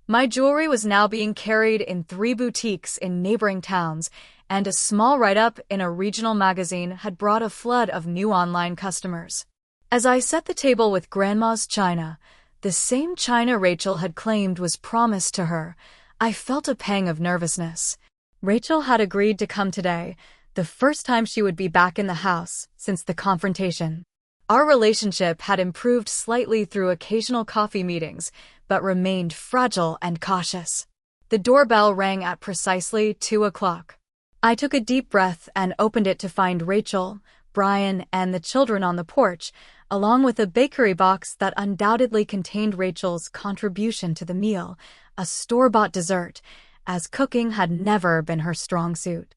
My jewelry was now being carried in 3 boutiques in neighboring towns, and a small write-up in a regional magazine had brought a flood of new online customers. As I set the table with Grandma's china, the same china Rachel had claimed was promised to her, I felt a pang of nervousness. Rachel had agreed to come today, the first time she would be back in the house since the confrontation. Our relationship had improved slightly through occasional coffee meetings, but remained fragile and cautious. The doorbell rang at precisely 2 o'clock. I took a deep breath and opened it to find Rachel, Brian, and the children on the porch, along with a bakery box that undoubtedly contained Rachel's contribution to the meal, a store-bought dessert, as cooking had never been her strong suit.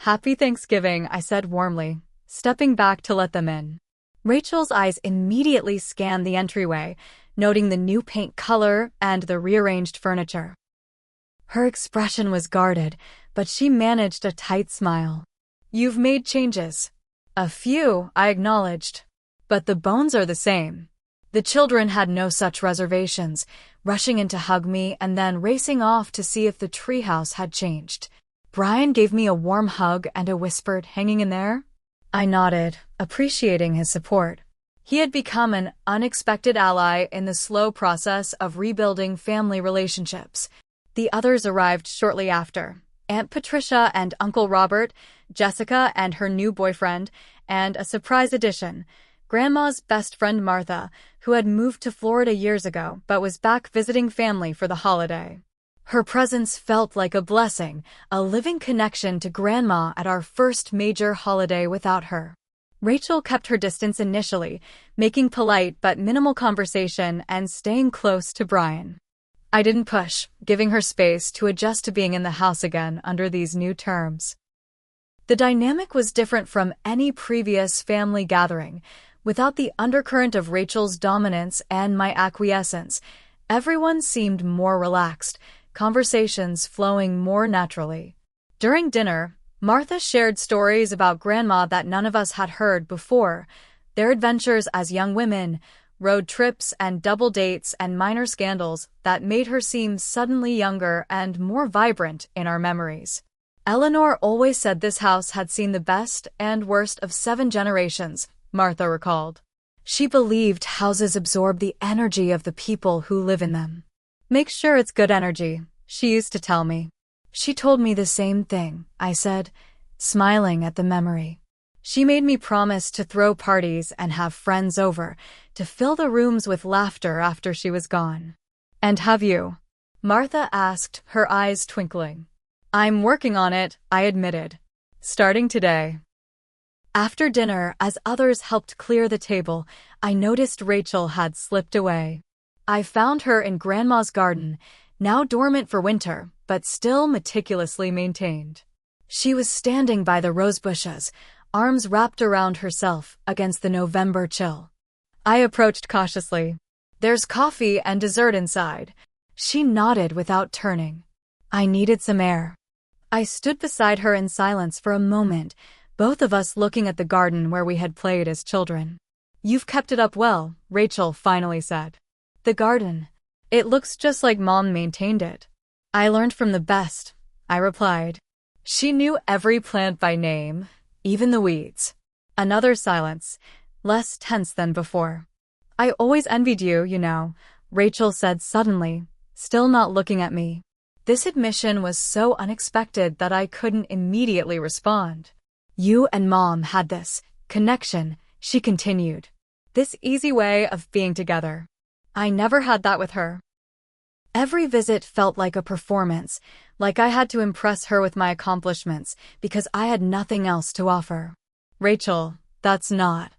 "Happy Thanksgiving," I said warmly, stepping back to let them in. Rachel's eyes immediately scanned the entryway, noting the new paint color and the rearranged furniture. Her expression was guarded, but she managed a tight smile. "You've made changes." "A few," I acknowledged. "But the bones are the same." The children had no such reservations, rushing in to hug me and then racing off to see if the treehouse had changed. Brian gave me a warm hug and a whispered, "Hanging in there?" I nodded, appreciating his support. He had become an unexpected ally in the slow process of rebuilding family relationships. The others arrived shortly after: Aunt Patricia and Uncle Robert, Jessica and her new boyfriend, and a surprise addition, Grandma's best friend Martha, who had moved to Florida years ago but was back visiting family for the holiday. Her presence felt like a blessing, a living connection to Grandma at our first major holiday without her. Rachel kept her distance initially, making polite but minimal conversation and staying close to Brian. I didn't push, giving her space to adjust to being in the house again under these new terms. The dynamic was different from any previous family gathering. Without the undercurrent of Rachel's dominance and my acquiescence, everyone seemed more relaxed, conversations flowing more naturally. During dinner, Martha shared stories about Grandma that none of us had heard before, their adventures as young women, road trips and double dates and minor scandals that made her seem suddenly younger and more vibrant in our memories. Eleanor always said this house had seen the best and worst of 7 generations, Martha recalled. She believed houses absorb the energy of the people who live in them. "Make sure it's good energy," she used to tell me. "She told me the same thing," I said, smiling at the memory. "She made me promise to throw parties and have friends over, to fill the rooms with laughter after she was gone." "And have you?" Martha asked, her eyes twinkling. "I'm working on it," I admitted. "Starting today." After dinner, as others helped clear the table, I noticed Rachel had slipped away. I found her in Grandma's garden, now dormant for winter, but still meticulously maintained. She was standing by the rose bushes, arms wrapped around herself against the November chill. I approached cautiously. "There's coffee and dessert inside." She nodded without turning. I needed some air. I stood beside her in silence for a moment, both of us looking at the garden where we had played as children. "You've kept it up well," Rachel finally said. "The garden? It looks just like Mom maintained it." "I learned from the best," I replied. She knew every plant by name, even the weeds. Another silence, less tense than before. "I always envied you, you know," Rachel said suddenly, still not looking at me. This admission was so unexpected that I couldn't immediately respond. "You and Mom had this connection," she continued. "This easy way of being together. I never had that with her." Every visit felt like a performance, like I had to impress her with my accomplishments because I had nothing else to offer. "Rachel, that's not."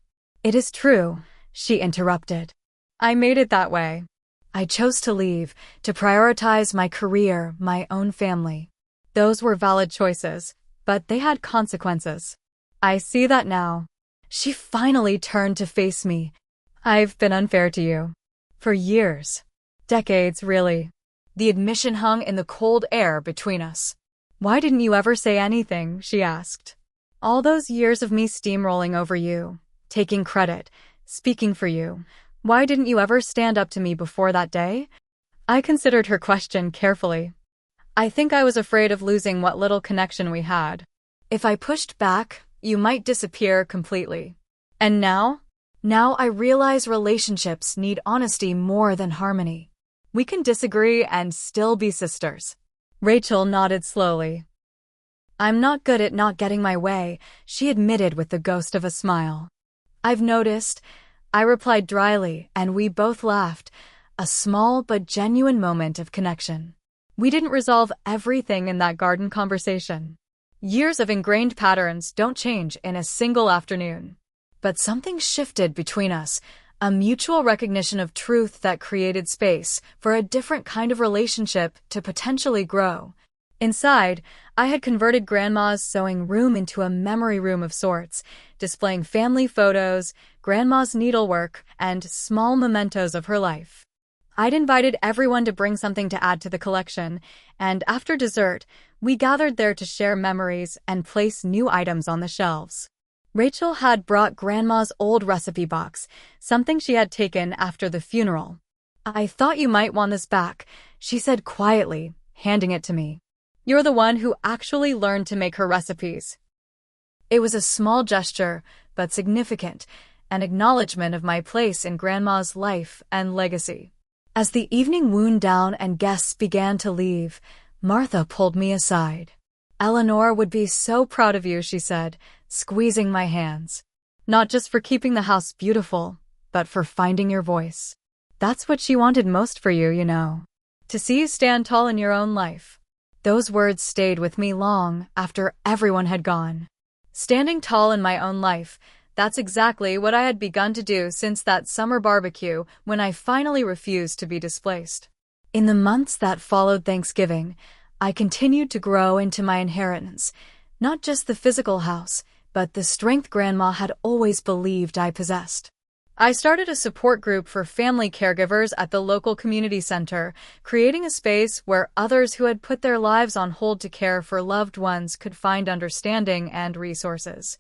"It is true," she interrupted. "I made it that way. I chose to leave, to prioritize my career, my own family. Those were valid choices, but they had consequences. I see that now." She finally turned to face me. "I've been unfair to you. For years. Decades, really." The admission hung in the cold air between us. "Why didn't you ever say anything?" she asked. "All those years of me steamrolling over you, taking credit, speaking for you. Why didn't you ever stand up to me before that day?" I considered her question carefully. "I think I was afraid of losing what little connection we had. If I pushed back, you might disappear completely. And now? Now I realize relationships need honesty more than harmony. We can disagree and still be sisters." Rachel nodded slowly. "I'm not good at not getting my way," she admitted with the ghost of a smile. "I've noticed," I replied dryly, and we both laughed, a small but genuine moment of connection. We didn't resolve everything in that garden conversation. Years of ingrained patterns don't change in a single afternoon. But something shifted between us, a mutual recognition of truth that created space for a different kind of relationship to potentially grow. Inside, I had converted Grandma's sewing room into a memory room of sorts, displaying family photos, Grandma's needlework, and small mementos of her life. I'd invited everyone to bring something to add to the collection, and after dessert, we gathered there to share memories and place new items on the shelves. Rachel had brought Grandma's old recipe box, something she had taken after the funeral. "I thought you might want this back," she said quietly, handing it to me. "You're the one who actually learned to make her recipes." It was a small gesture, but significant, an acknowledgement of my place in Grandma's life and legacy. As the evening wound down and guests began to leave, Martha pulled me aside. "Eleanor would be so proud of you," she said, squeezing my hands. "Not just for keeping the house beautiful, but for finding your voice. That's what she wanted most for you, you know. To see you stand tall in your own life." Those words stayed with me long after everyone had gone. Standing tall in my own life, that's exactly what I had begun to do since that summer barbecue when I finally refused to be displaced. In the months that followed Thanksgiving, I continued to grow into my inheritance, not just the physical house, but the strength Grandma had always believed I possessed. I started a support group for family caregivers at the local community center, creating a space where others who had put their lives on hold to care for loved ones could find understanding and resources.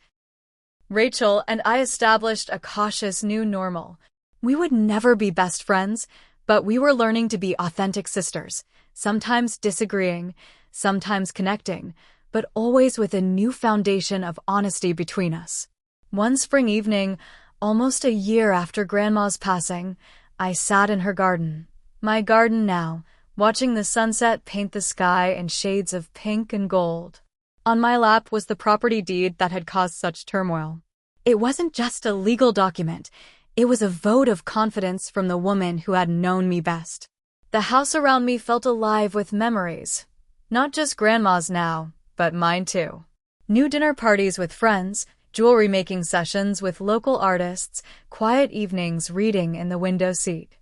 Rachel and I established a cautious new normal. We would never be best friends, but we were learning to be authentic sisters, sometimes disagreeing, sometimes connecting, but always with a new foundation of honesty between us. One spring evening, almost a year after Grandma's passing, I sat in her garden, my garden now, watching the sunset paint the sky in shades of pink and gold. On my lap was the property deed that had caused such turmoil. It wasn't just a legal document, it was a vote of confidence from the woman who had known me best. The house around me felt alive with memories, not just Grandma's now, but mine too. New dinner parties with friends, jewelry-making sessions with local artists, quiet evenings reading in the window seat.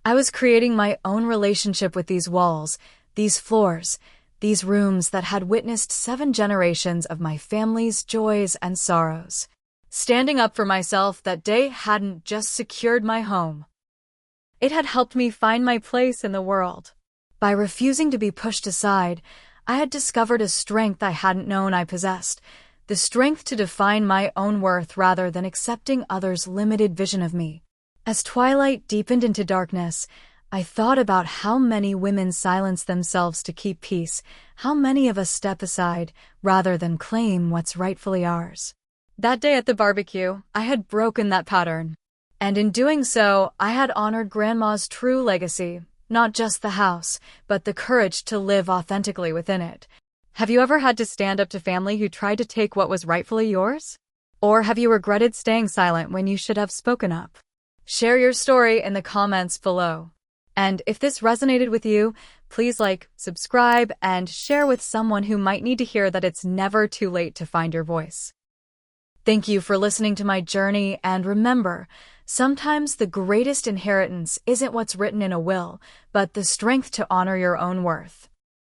I was creating my own relationship with these walls, these floors, these rooms that had witnessed 7 generations of my family's joys and sorrows. Standing up for myself that day hadn't just secured my home. It had helped me find my place in the world. By refusing to be pushed aside, I had discovered a strength I hadn't known I possessed, the strength to define my own worth rather than accepting others' limited vision of me. As twilight deepened into darkness, I thought about how many women silence themselves to keep peace, how many of us step aside rather than claim what's rightfully ours. That day at the barbecue, I had broken that pattern. And in doing so, I had honored Grandma's true legacy, not just the house, but the courage to live authentically within it. Have you ever had to stand up to family who tried to take what was rightfully yours? Or have you regretted staying silent when you should have spoken up? Share your story in the comments below. And if this resonated with you, please like, subscribe, and share with someone who might need to hear that it's never too late to find your voice. Thank you for listening to my journey, and remember, sometimes the greatest inheritance isn't what's written in a will, but the strength to honor your own worth.